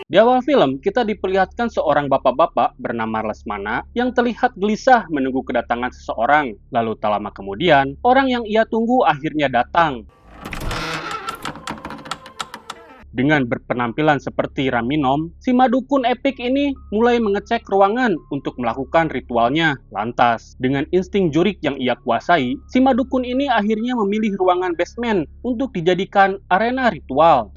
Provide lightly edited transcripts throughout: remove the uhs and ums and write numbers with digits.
Di awal film, kita diperlihatkan seorang bapak-bapak bernama Lesmana yang terlihat gelisah menunggu kedatangan seseorang. Lalu tak lama kemudian, orang yang ia tunggu akhirnya datang. Dengan berpenampilan seperti Raminom, si madukun epik ini mulai mengecek ruangan untuk melakukan ritualnya. Lantas, dengan insting jurik yang ia kuasai, si madukun ini akhirnya memilih ruangan basement untuk dijadikan arena ritual.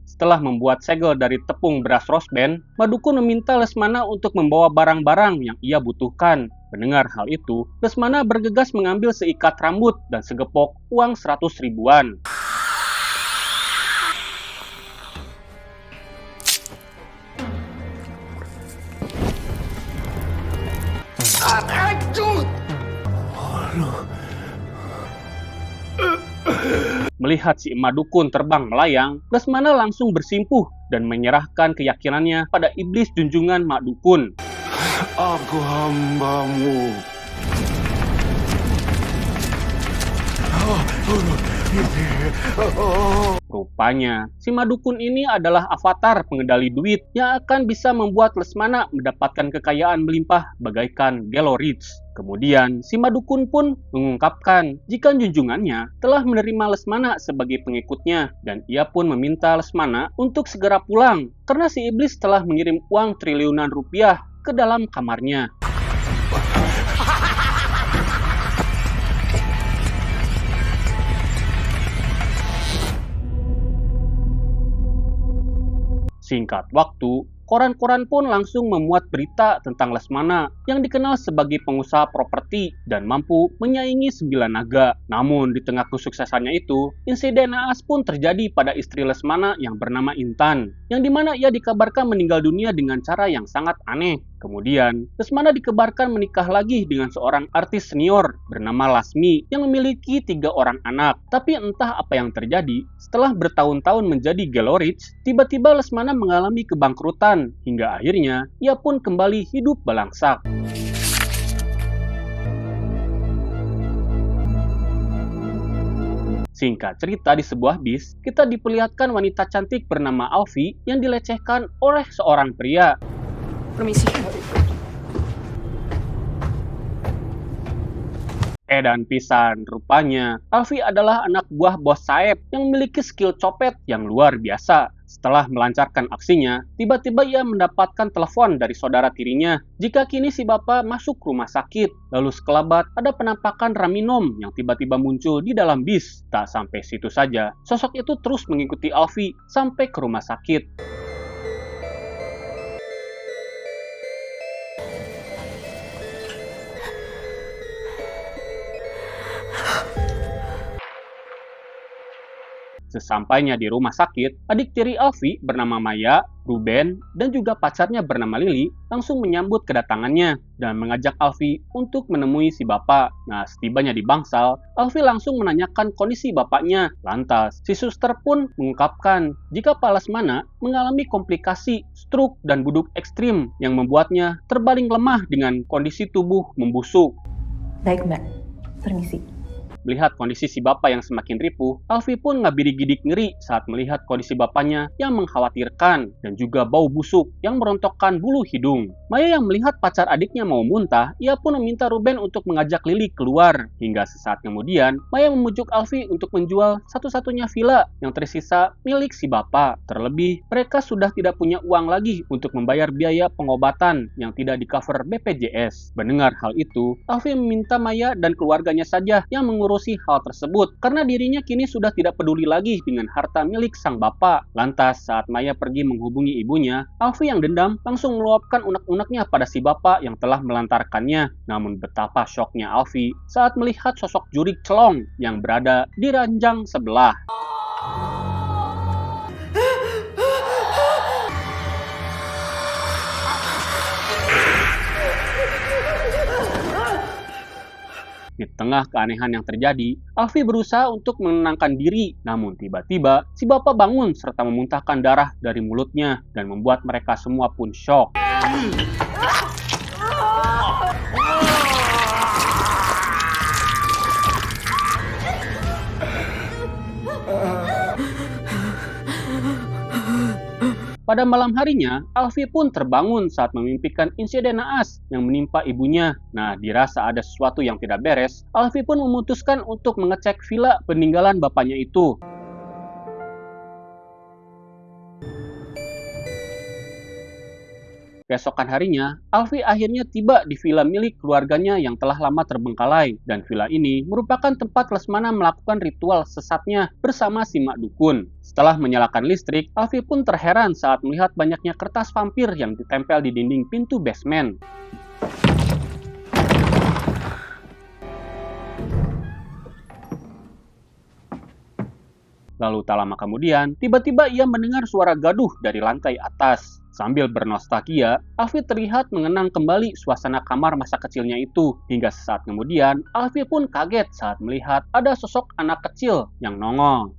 Setelah membuat segel dari tepung beras rosben, madukun meminta Lesmana untuk membawa barang-barang yang ia butuhkan. Mendengar hal itu, Lesmana bergegas mengambil seikat rambut dan segepok uang 100 ribuan. Melihat si emak dukun terbang melayang, Lesmana langsung bersimpuh dan menyerahkan keyakinannya pada iblis junjungan mak dukun. Aku hambamu. Rupanya, si madukun ini adalah avatar pengendali duit yang akan bisa membuat Lesmana mendapatkan kekayaan melimpah bagaikan Gelo Rich. Kemudian, si madukun pun mengungkapkan jika junjungannya telah menerima Lesmana sebagai pengikutnya dan ia pun meminta Lesmana untuk segera pulang karena si iblis telah mengirim uang triliunan rupiah ke dalam kamarnya. Singkat waktu, koran-koran pun langsung memuat berita tentang Lesmana yang dikenal sebagai pengusaha properti dan mampu menyaingi 9 naga. Namun di tengah kesuksesannya itu, insiden naas pun terjadi pada istri Lesmana yang bernama Intan, yang dimana ia dikabarkan meninggal dunia dengan cara yang sangat aneh. Kemudian, Lesmana dikabarkan menikah lagi dengan seorang artis senior bernama Lasmi yang memiliki 3 orang anak. Tapi entah apa yang terjadi, setelah bertahun-tahun menjadi Gelo Rich, tiba-tiba Lesmana mengalami kebangkrutan hingga akhirnya ia pun kembali hidup balangsak. Singkat cerita, di sebuah bis, kita diperlihatkan wanita cantik bernama Alfie yang dilecehkan oleh seorang pria. Permisi. Dan pisan, rupanya Alfie adalah anak buah bos Saeb yang memiliki skill copet yang luar biasa. Setelah melancarkan aksinya, tiba-tiba ia mendapatkan telepon dari saudara tirinya jika kini si bapak masuk rumah sakit. Lalu sekelabat ada penampakan Raminom yang tiba-tiba muncul di dalam bis. Tak sampai situ saja, sosok itu terus mengikuti Alfie sampai ke rumah sakit. Sesampainya di rumah sakit, adik tiri Alfie bernama Maya, Ruben, dan juga pacarnya bernama Lily langsung menyambut kedatangannya dan mengajak Alfie untuk menemui si bapak. Nah, setibanya di bangsal, Alfie langsung menanyakan kondisi bapaknya. Lantas, si suster pun mengungkapkan jika Pak Lesmana mengalami komplikasi stroke dan buduk ekstrim yang membuatnya terbaring lemah dengan kondisi tubuh membusuk. Baik, Mbak. Permisi. Melihat kondisi si bapak yang semakin ripuh, Alfie pun ngabidi-gidik ngeri saat melihat kondisi bapaknya yang mengkhawatirkan dan juga bau busuk yang merontokkan bulu hidung. Maya yang melihat pacar adiknya mau muntah, ia pun meminta Ruben untuk mengajak Lily keluar. Hingga sesaat kemudian, Maya memujuk Alfie untuk menjual satu-satunya villa yang tersisa milik si bapak. Terlebih, mereka sudah tidak punya uang lagi untuk membayar biaya pengobatan yang tidak di-cover BPJS. Mendengar hal itu, Alfie meminta Maya dan keluarganya saja yang mengurusi hal tersebut karena dirinya kini sudah tidak peduli lagi dengan harta milik sang bapak. Lantas saat Maya pergi menghubungi ibunya, Alfie yang dendam langsung meluapkan unek-uneknya pada si bapak yang telah melantarkannya. Namun betapa syoknya Alfie saat melihat sosok jurik celong yang berada di ranjang sebelah. Di tengah keanehan yang terjadi, Alfie berusaha untuk menenangkan diri. Namun tiba-tiba, si bapak bangun serta memuntahkan darah dari mulutnya dan membuat mereka semua pun syok. Pada malam harinya, Alfie pun terbangun saat memimpikan insiden naas yang menimpa ibunya. Nah, dirasa ada sesuatu yang tidak beres, Alfie pun memutuskan untuk mengecek villa peninggalan bapaknya itu. Keesokan harinya, Alfie akhirnya tiba di villa milik keluarganya yang telah lama terbengkalai, dan villa ini merupakan tempat Lesmana melakukan ritual sesatnya bersama si mak dukun. Setelah menyalakan listrik, Alfie pun terheran saat melihat banyaknya kertas vampir yang ditempel di dinding pintu basement. Lalu tak lama kemudian, tiba-tiba ia mendengar suara gaduh dari lantai atas. Sambil bernostalgia, Alfie terlihat mengenang kembali suasana kamar masa kecilnya itu. Hingga sesaat kemudian, Alfie pun kaget saat melihat ada sosok anak kecil yang nongol.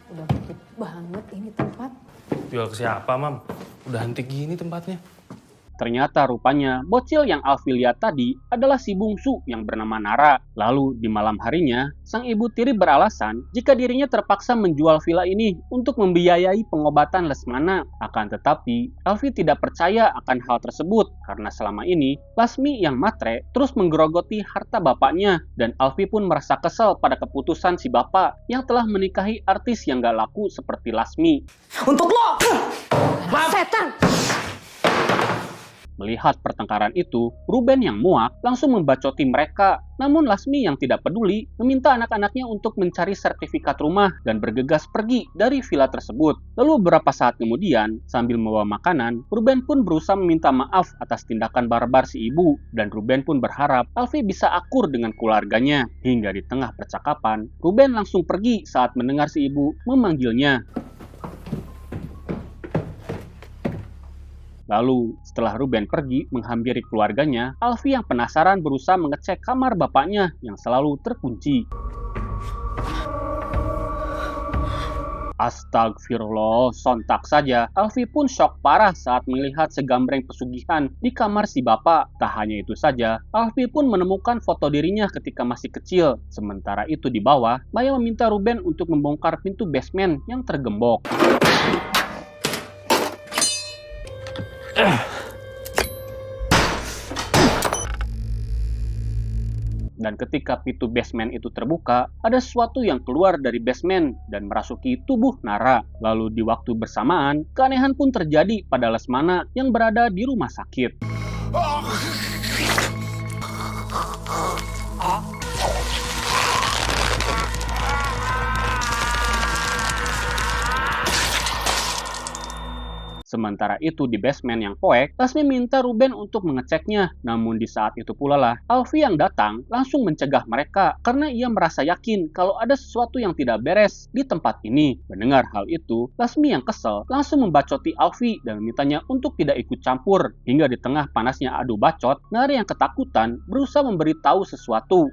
Udah dikit banget ini tempat. Jual ke siapa, Mam? Udah antik gini tempatnya. Ternyata rupanya bocil yang Alfie lihat tadi adalah si bungsu yang bernama Nara. Lalu di malam harinya, sang ibu tiri beralasan jika dirinya terpaksa menjual villa ini untuk membiayai pengobatan Lesmana. Akan tetapi, Alfie tidak percaya akan hal tersebut karena selama ini Lasmi yang matre terus menggerogoti harta bapaknya, dan Alfie pun merasa kesal pada keputusan si bapak yang telah menikahi artis yang gak laku seperti Lasmi. Untuk lo! Setan! Melihat pertengkaran itu, Ruben yang muak langsung membacoti mereka. Namun Lasmi yang tidak peduli meminta anak-anaknya untuk mencari sertifikat rumah dan bergegas pergi dari villa tersebut. Lalu beberapa saat kemudian, sambil membawa makanan, Ruben pun berusaha meminta maaf atas tindakan barbar si ibu, dan Ruben pun berharap Alfie bisa akur dengan keluarganya. Hingga di tengah percakapan, Ruben langsung pergi saat mendengar si ibu memanggilnya. Lalu, setelah Ruben pergi menghampiri keluarganya, Alfie yang penasaran berusaha mengecek kamar bapaknya yang selalu terkunci. Astagfirullah, sontak saja Alfie pun syok parah saat melihat segambreng pesugihan di kamar si bapak. Tak hanya itu saja, Alfie pun menemukan foto dirinya ketika masih kecil. Sementara itu di bawah, Maya meminta Ruben untuk membongkar pintu basement yang tergembok. Dan ketika pintu basement itu terbuka, ada sesuatu yang keluar dari basement dan merasuki tubuh Nara. Lalu di waktu bersamaan, keanehan pun terjadi pada Lesmana yang berada di rumah sakit. Sementara itu di basement yang poek, Lasmi minta Ruben untuk mengeceknya. Namun di saat itu pula lah, Alfie yang datang langsung mencegah mereka karena ia merasa yakin kalau ada sesuatu yang tidak beres di tempat ini. Mendengar hal itu, Lasmi yang kesel langsung membacoti Alfie dan memintanya untuk tidak ikut campur. Hingga di tengah panasnya adu bacot, Nara yang ketakutan berusaha memberitahu sesuatu.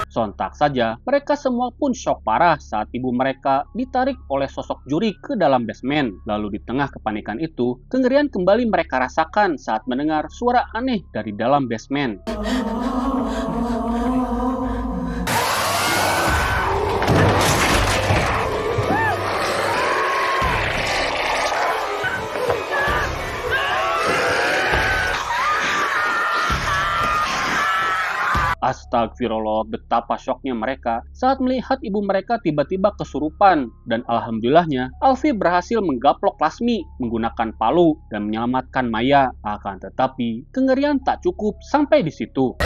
Sontak saja, mereka semua pun syok parah saat ibu mereka ditarik oleh sosok juri ke dalam basement. Lalu di tengah kepanikan itu, kengerian kembali mereka rasakan saat mendengar suara aneh dari dalam basement. Astagfirullah, betapa syoknya mereka saat melihat ibu mereka tiba-tiba kesurupan. Dan alhamdulillahnya, Alfie berhasil menggaplok Lasmi menggunakan palu dan menyelamatkan Maya. Akan tetapi, kengerian tak cukup sampai di situ.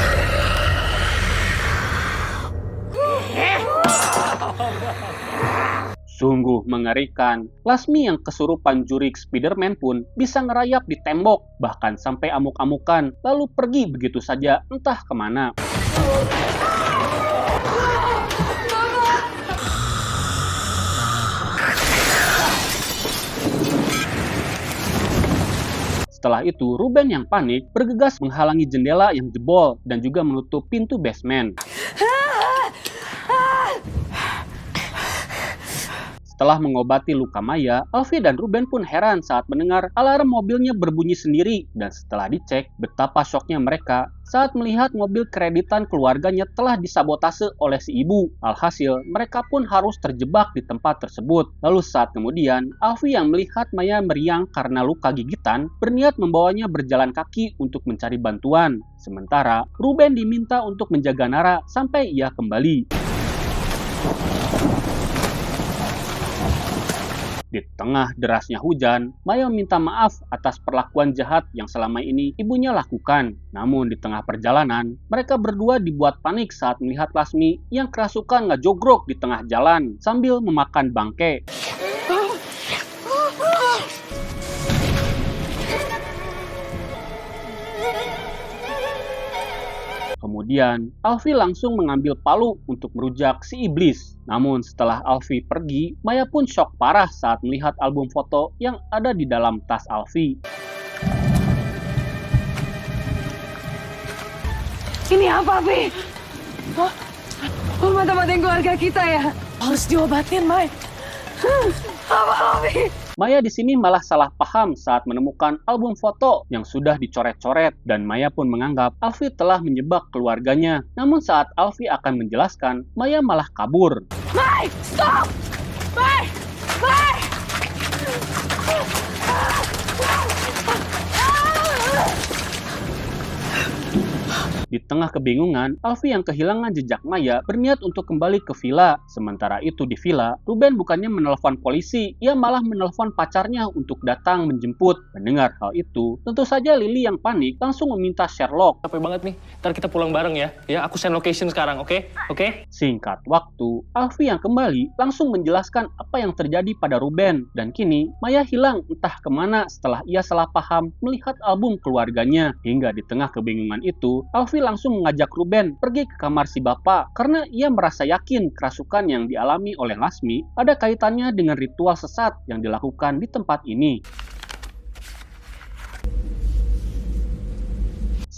Sungguh mengerikan, Lasmi yang kesurupan jurik Spiderman pun bisa ngerayap di tembok, bahkan sampai amuk-amukan, lalu pergi begitu saja entah kemana. Setelah itu, Ruben yang panik bergegas menghalangi jendela yang jebol dan juga menutup pintu basement. Setelah mengobati luka Maya, Alfie dan Ruben pun heran saat mendengar alarm mobilnya berbunyi sendiri, dan setelah dicek, betapa syoknya mereka saat melihat mobil kreditan keluarganya telah disabotase oleh si ibu. Alhasil, mereka pun harus terjebak di tempat tersebut. Lalu saat kemudian, Alfie yang melihat Maya meriang karena luka gigitan, berniat membawanya berjalan kaki untuk mencari bantuan. Sementara, Ruben diminta untuk menjaga Nara sampai ia kembali. Di tengah derasnya hujan, Maya meminta maaf atas perlakuan jahat yang selama ini ibunya lakukan. Namun di tengah perjalanan, mereka berdua dibuat panik saat melihat Lasmi yang kerasukan ngejogrok di tengah jalan sambil memakan bangke. Kemudian, Alfie langsung mengambil palu untuk merujak si iblis. Namun setelah Alfie pergi, Maya pun syok parah saat melihat album foto yang ada di dalam tas Alfie. Ini apa, Fi? Mata-matain keluarga kita ya? Harus diobatin, Mai. Apa lo, Fi? Maya di sini malah salah paham saat menemukan album foto yang sudah dicoret-coret, dan Maya pun menganggap Alfie telah menjebak keluarganya. Namun saat Alfie akan menjelaskan, Maya malah kabur. Mai, stop! Mai! Mai! Di tengah kebingungan, Alfie yang kehilangan jejak Maya berniat untuk kembali ke villa. Sementara itu di villa, Ruben bukannya menelpon polisi, ia malah menelpon pacarnya untuk datang menjemput. Mendengar hal itu, tentu saja Lily yang panik langsung meminta Sherlock. Capek banget nih, ntar kita pulang bareng ya. Ya, aku send location sekarang, oke? Oke? Singkat waktu, Alfie yang kembali langsung menjelaskan apa yang terjadi pada Ruben. Dan kini, Maya hilang entah kemana setelah ia salah paham melihat album keluarganya. Hingga di tengah kebingungan itu, Alfie langsung mengajak Ruben pergi ke kamar si bapak karena ia merasa yakin kerasukan yang dialami oleh Lasmi ada kaitannya dengan ritual sesat yang dilakukan di tempat ini.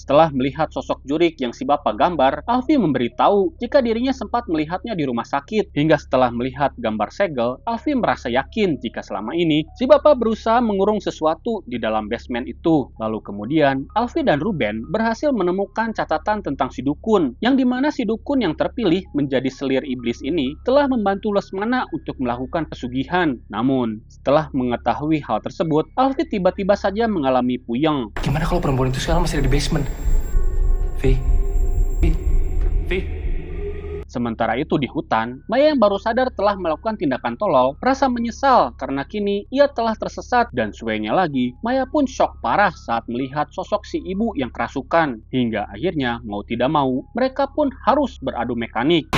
Setelah melihat sosok jurik yang si bapak gambar, Alfie memberitahu jika dirinya sempat melihatnya di rumah sakit. Hingga setelah melihat gambar segel, Alfie merasa yakin jika selama ini si bapak berusaha mengurung sesuatu di dalam basement itu. Lalu kemudian, Alfie dan Ruben berhasil menemukan catatan tentang si dukun, yang dimana si dukun yang terpilih menjadi selir iblis ini telah membantu Lesmana untuk melakukan pesugihan. Namun, setelah mengetahui hal tersebut, Alfie tiba-tiba saja mengalami puyeng. Gimana kalau perempuan itu sekarang masih ada di basement? Vi. Sementara itu di hutan, Maya yang baru sadar telah melakukan tindakan tolol, merasa menyesal karena kini ia telah tersesat, dan suenya lagi, Maya pun syok parah saat melihat sosok si ibu yang kerasukan. Hingga akhirnya, mau tidak mau, mereka pun harus beradu mekanik.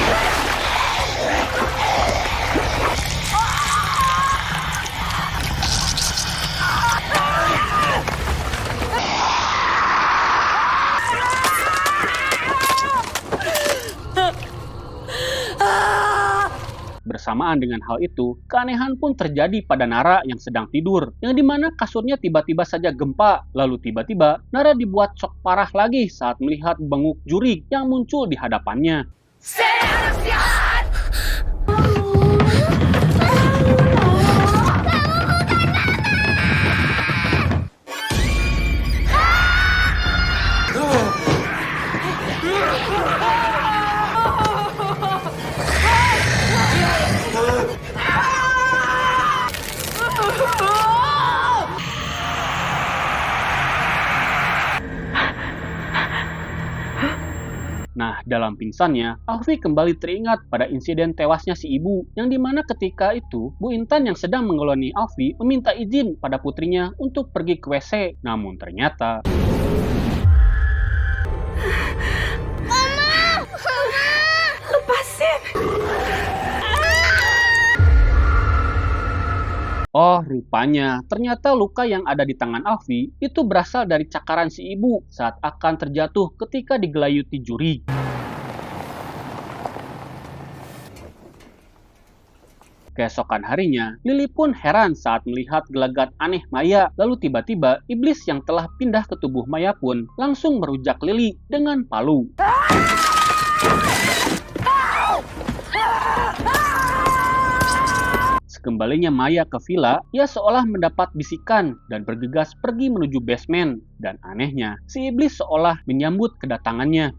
Bersamaan dengan hal itu, keanehan pun terjadi pada Nara yang sedang tidur, yang dimana kasurnya tiba-tiba saja gempa. Lalu tiba-tiba, Nara dibuat shock parah lagi saat melihat benguk jurik yang muncul di hadapannya. Nah, dalam pingsannya, Alfie kembali teringat pada insiden tewasnya si ibu, yang dimana ketika itu, Bu Intan yang sedang mengeloni Alfie meminta izin pada putrinya untuk pergi ke WC. Namun ternyata... Mama! Lepasin! Oh, rupanya ternyata luka yang ada di tangan Alfie itu berasal dari cakaran si ibu saat akan terjatuh ketika digelayuti juri. Keesokan harinya, Lily pun heran saat melihat gelagat aneh Maya. Lalu tiba-tiba, iblis yang telah pindah ke tubuh Maya pun langsung merujak Lily dengan palu. Kembalinya Maya ke villa, ia seolah mendapat bisikan dan bergegas pergi menuju basement. Dan anehnya, si iblis seolah menyambut kedatangannya.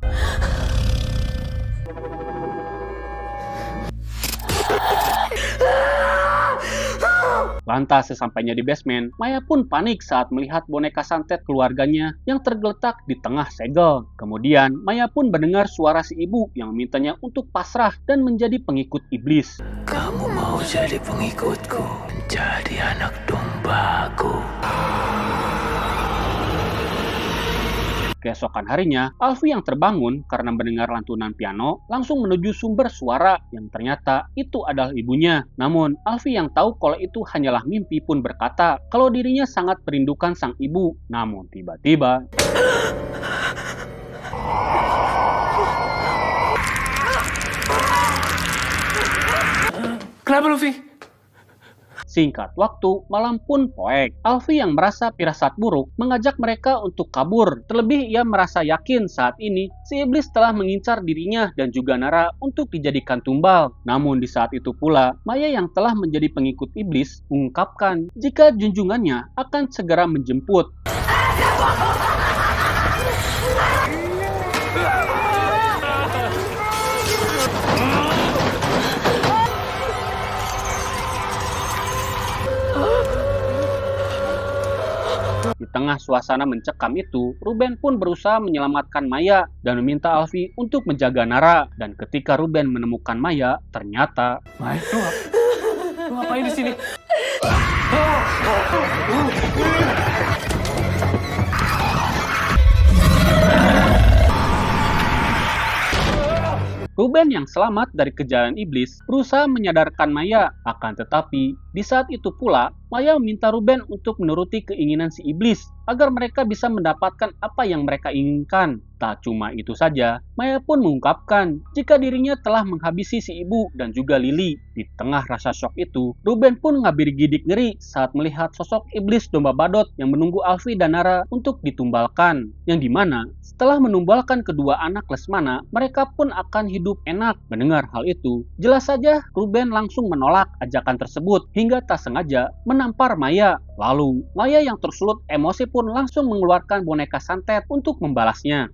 Lantas sesampainya di basement, Maya pun panik saat melihat boneka santet keluarganya yang tergeletak di tengah segel. Kemudian, Maya pun mendengar suara si ibu yang memintanya untuk pasrah dan menjadi pengikut iblis. Kamu mau jadi pengikutku, jadi anak dombaku. Keesokan harinya, Alfie yang terbangun karena mendengar lantunan piano langsung menuju sumber suara yang ternyata itu adalah ibunya. Namun, Alfie yang tahu kalau itu hanyalah mimpi pun berkata kalau dirinya sangat merindukan sang ibu. Namun tiba-tiba... Kenapa, Luffy? Singkat waktu, malam pun poek. Alfie yang merasa firasat buruk mengajak mereka untuk kabur. Terlebih ia merasa yakin saat ini si iblis telah mengincar dirinya dan juga Nara untuk dijadikan tumbal. Namun di saat itu pula, Maya yang telah menjadi pengikut iblis mengungkapkan jika junjungannya akan segera menjemput. Di tengah suasana mencekam itu, Ruben pun berusaha menyelamatkan Maya dan meminta Alfie untuk menjaga Nara. Dan ketika Ruben menemukan Maya, ternyata... Mai, lu ngapain di sini? Ruben yang selamat dari kejaran iblis berusaha menyadarkan Maya, akan tetapi di saat itu pula Maya meminta Ruben untuk menuruti keinginan si iblis agar mereka bisa mendapatkan apa yang mereka inginkan. Tak cuma itu saja, Maya pun mengungkapkan jika dirinya telah menghabisi si ibu dan juga Lily. Di tengah rasa syok itu, Ruben pun ngabir-gidik ngeri saat melihat sosok iblis domba badut yang menunggu Alfie dan Nara untuk ditumbalkan. Yang dimana setelah menumbalkan kedua anak Lesmana, mereka pun akan hidup enak. Mendengar hal itu, jelas saja Ruben langsung menolak ajakan tersebut hingga tak sengaja menampar Maya. Lalu, Maya yang tersulut emosi pun langsung mengeluarkan boneka santet untuk membalasnya.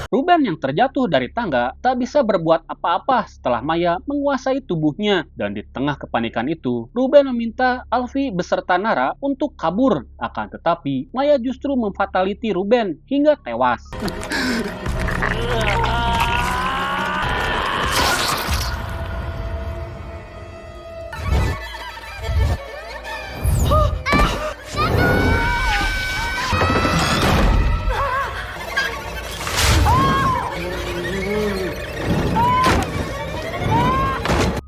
Ruben yang terjatuh dari tangga tak bisa berbuat apa-apa setelah Maya menguasai tubuhnya. Dan di tengah kepanikan itu, Ruben meminta Alfie beserta Nara untuk kabur. Akan tetapi, Maya justru memfataliti Ruben hingga tewas.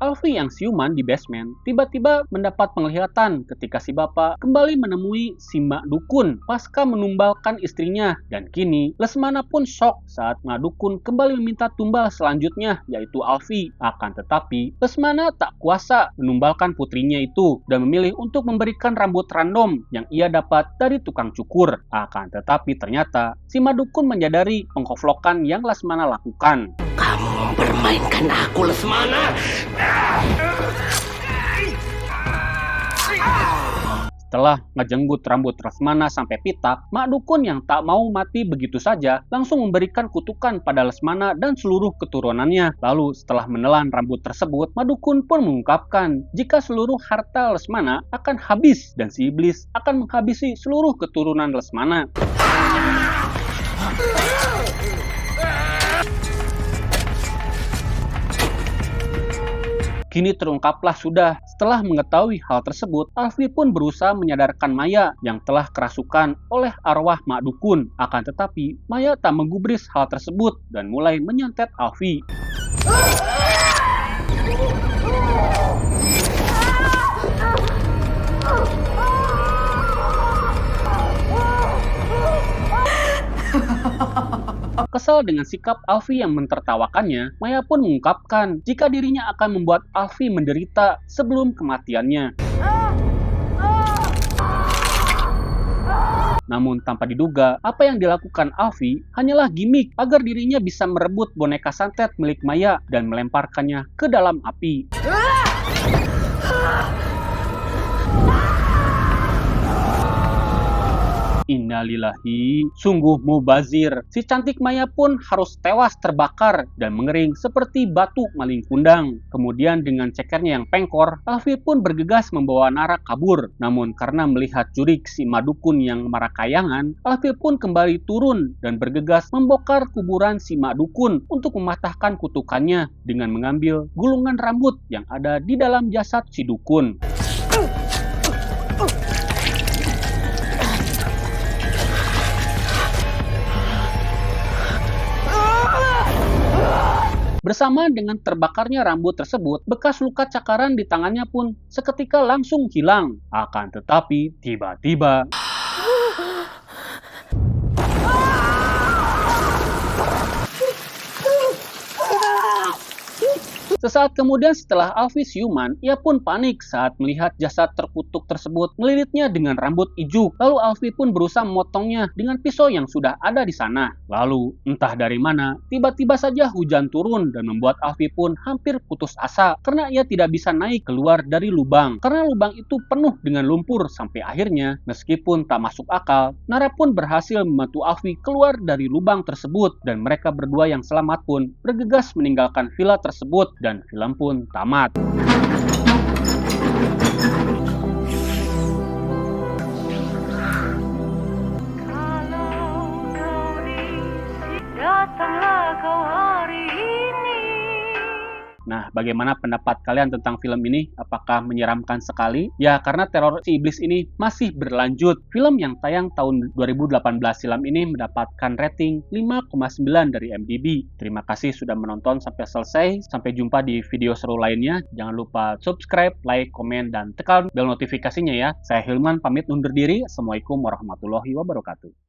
Alfie yang siuman di basement tiba-tiba mendapat penglihatan ketika si bapak kembali menemui si Mak Dukun pasca menumbalkan istrinya. Dan kini Lesmana pun shock saat Mak Dukun kembali meminta tumbal selanjutnya, yaitu Alfie. Akan tetapi Lesmana tak kuasa menumbalkan putrinya itu dan memilih untuk memberikan rambut random yang ia dapat dari tukang cukur. Akan tetapi ternyata si Mak Dukun menyadari pengkoflokan yang Lesmana lakukan. Kamu mempermainkan aku, Lesmana. Setelah ngejenggut rambut Lesmana sampai pitak, Mak Dukun yang tak mau mati begitu saja langsung memberikan kutukan pada Lesmana dan seluruh keturunannya. Lalu setelah menelan rambut tersebut, Mak Dukun pun mengungkapkan jika seluruh harta Lesmana akan habis dan si iblis akan menghabisi seluruh keturunan Lesmana. Kini terungkaplah sudah. Setelah mengetahui hal tersebut, Alfie pun berusaha menyadarkan Maya yang telah kerasukan oleh arwah Mak Dukun. Akan tetapi, Maya tak menggubris hal tersebut dan mulai menyantet Alfie. Kesal dengan sikap Alfie yang mentertawakannya, Maya pun mengungkapkan jika dirinya akan membuat Alfie menderita sebelum kematiannya. Namun tanpa diduga, apa yang dilakukan Alfie hanyalah gimmick agar dirinya bisa merebut boneka santet milik Maya dan melemparkannya ke dalam api. Innalillahi, sungguh mubazir. Si cantik Maya pun harus tewas terbakar dan mengering seperti batu maling kundang. Kemudian dengan cekernya yang pengkor, Alfie pun bergegas membawa Nara kabur. Namun karena melihat jurik si Madukun yang marakayangan, Alfie pun kembali turun dan bergegas membongkar kuburan si Madukun untuk mematahkan kutukannya dengan mengambil gulungan rambut yang ada di dalam jasad si dukun. Bersama dengan terbakarnya rambut tersebut, bekas luka cakaran di tangannya pun seketika langsung hilang. Akan tetapi, tiba-tiba sesaat kemudian setelah Alfie siuman, ia pun panik saat melihat jasad terkutuk tersebut melilitnya dengan rambut ijuk. Lalu Alfie pun berusaha memotongnya dengan pisau yang sudah ada di sana. Lalu, entah dari mana, tiba-tiba saja hujan turun dan membuat Alfie pun hampir putus asa karena ia tidak bisa naik keluar dari lubang. Karena lubang itu penuh dengan lumpur sampai akhirnya, meskipun tak masuk akal, Nara pun berhasil membantu Alfie keluar dari lubang tersebut dan mereka berdua yang selamat pun bergegas meninggalkan villa tersebut dan film pun tamat. Nah, bagaimana pendapat kalian tentang film ini? Apakah menyeramkan sekali? Ya, karena teror si iblis ini masih berlanjut. Film yang tayang tahun 2018 silam ini mendapatkan rating 5,9 dari IMDb. Terima kasih sudah menonton sampai selesai. Sampai jumpa di video seru lainnya. Jangan lupa subscribe, like, komen, dan tekan bel notifikasinya ya. Saya Hilman pamit undur diri. Assalamualaikum warahmatullahi wabarakatuh.